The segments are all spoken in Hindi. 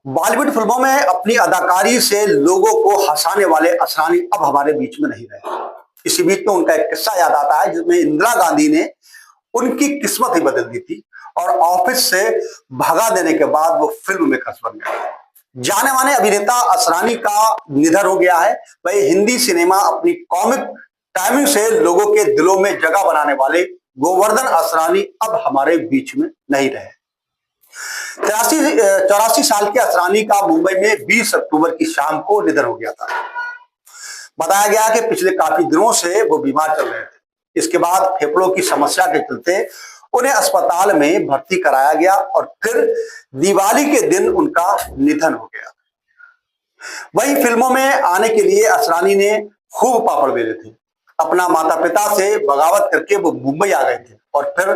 बॉलीवुड फिल्मों में अपनी अदाकारी से लोगों को हंसाने वाले असरानी अब हमारे बीच में नहीं रहे। इसी बीच में उनका एक किस्सा याद आता है जिसमें इंदिरा गांधी ने उनकी किस्मत ही बदल दी थी और ऑफिस से भगा देने के बाद वो फिल्म मेकर्स बन गए। जाने माने अभिनेता असरानी का निधन हो गया है। वही हिंदी सिनेमा अपनी कॉमिक टाइमिंग से लोगों के दिलों में जगह बनाने वाले गोवर्धन असरानी अब हमारे बीच में नहीं रहे। 84 साल के असरानी का मुंबई में 20 अक्टूबर की शाम को निधन हो गया था। बताया गया कि पिछले काफी दिनों से वो बीमार चल रहे थे। इसके बाद फेफड़ों की समस्या के चलते उन्हें अस्पताल में भर्ती कराया गया और फिर दिवाली के दिन उनका निधन हो गया। वही फिल्मों में आने के लिए असरानी ने खूब पापड़ बेले थे। अपना माता पिता से बगावत करके वो मुंबई आ गए थे और फिर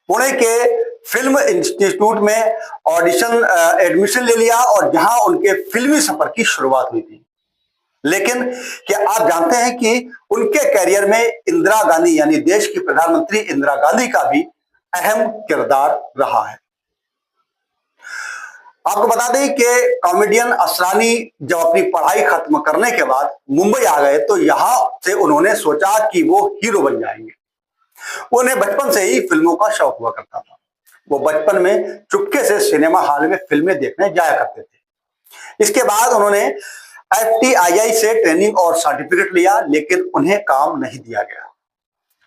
पुणे के फिल्म इंस्टीट्यूट में ऑडिशन एडमिशन ले लिया और जहां उनके फिल्मी सफर की शुरुआत हुई थी। लेकिन क्या आप जानते हैं कि उनके करियर में इंदिरा गांधी यानी देश की प्रधानमंत्री इंदिरा गांधी का भी अहम किरदार रहा है। आपको बता दें कि कॉमेडियन असरानी जब अपनी पढ़ाई खत्म करने के बाद मुंबई आ गए तो यहां से उन्होंने सोचा कि वो हीरो बन जाएंगे। उन्हें बचपन से ही फिल्मों का शौक हुआ करता था। वो बचपन में चुपके से सिनेमा हॉल में फिल्में देखने जाया करते थे। इसके बाद उन्होंने FTII से ट्रेनिंग और सर्टिफिकेट लिया, लेकिन उन्हें काम नहीं दिया गया।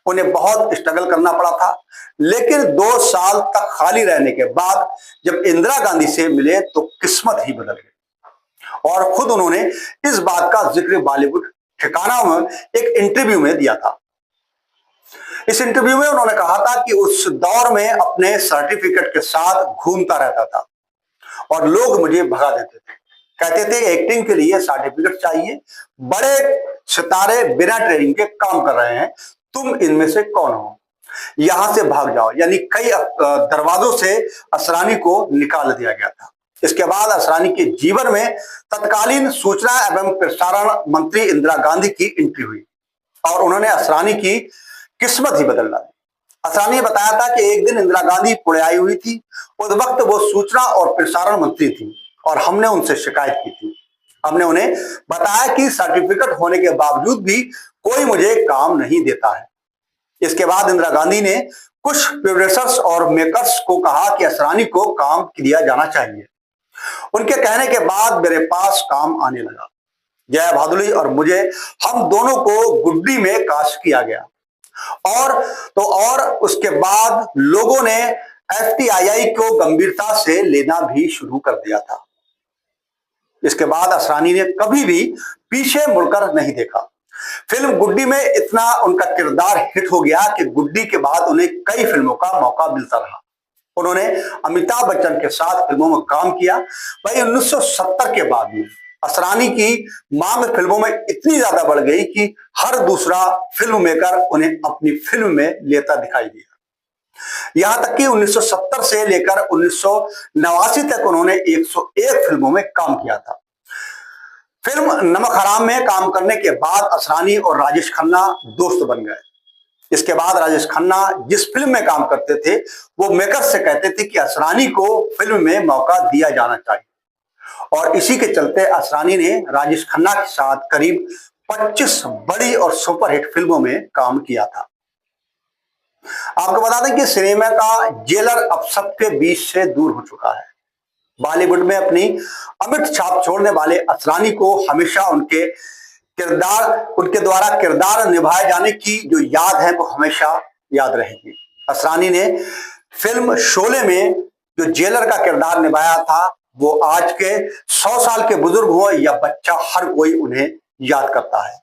उन्हें बहुत स्ट्रगल करना पड़ा था, लेकिन 2 साल तक खाली रहने के बाद जब इंदिरा गांधी से मिले तो किस्मत ही बदल गई और खुद उन्होंने इस बात का जिक्र बॉलीवुड ठिकाना में एक इंटरव्यू में दिया था। इस इंटरव्यू में उन्होंने कहा था कि उस दौर में अपने सर्टिफिकेट के साथ घूमता रहता था और लोग मुझे भगा देते थे। कहते थे एक्टिंग के लिए सर्टिफिकेट चाहिए, बड़े सितारे बिना ट्रेनिंग के काम कर रहे हैं, तुम इनमें से कौन हो, यहां से भाग जाओ। यानी कई दरवाजों से असरानी को निकाल दिया गया था। इसके बाद असरानी के जीवन में तत्कालीन सूचना एवं प्रसारण मंत्री इंदिरा गांधी की एंट्री हुई और उन्होंने असरानी की किस्मत ही बदल डाली। असरानी ने बताया था कि एक दिन इंदिरा गांधी पुणे आई हुई थी। उस वक्त वो सूचना और प्रसारण मंत्री थी और हमने उनसे शिकायत की थी। हमने उन्हें बताया कि सर्टिफिकेट होने के बावजूद भी कोई मुझे काम नहीं देता है। इसके बाद इंदिरा गांधी ने कुछ प्रोड्यूसर्स और मेकर्स को कहा कि असरानी को काम दिया जाना चाहिए। उनके कहने के बाद मेरे पास काम आने लगा। जया भादुड़ी और मुझे, हम दोनों को गुड्डी में कास्ट किया गया और उसके बाद लोगों ने FTII को गंभीरता से लेना भी शुरू कर दिया था। इसके बाद असरानी ने कभी भी पीछे मुड़कर नहीं देखा। फिल्म गुड्डी में इतना उनका किरदार हिट हो गया कि गुड्डी के बाद उन्हें कई फिल्मों का मौका मिलता रहा। उन्होंने अमिताभ बच्चन के साथ फिल्मों में काम किया। वही 1970 के बाद में असरानी की मांग फिल्मों में इतनी ज्यादा बढ़ गई कि हर दूसरा फिल्म मेकर उन्हें अपनी फिल्म में लेता दिखाई दिया। यहां तक कि 1970 से लेकर 1989 तक उन्होंने 101 फिल्मों में काम किया था। फिल्म नमक हराम में काम करने के बाद असरानी और राजेश खन्ना दोस्त बन गए। इसके बाद राजेश खन्ना जिस फिल्म में काम करते थे वो मेकर्स से कहते थे कि असरानी को फिल्म में मौका दिया जाना चाहिए और इसी के चलते असरानी ने राजेश खन्ना के साथ करीब 25 बड़ी और सुपरहिट फिल्मों में काम किया था। आपको बता दें कि सिनेमा का जेलर अब सबके बीच से दूर हो चुका है। बॉलीवुड में अपनी अमिट छाप छोड़ने वाले असरानी को हमेशा उनके द्वारा किरदार निभाए जाने की जो याद है वो हमेशा याद रहेगी। असरानी ने फिल्म शोले में जो जेलर का किरदार निभाया था वो आज के 100 साल के बुजुर्ग हो या बच्चा, हर कोई उन्हें याद करता है।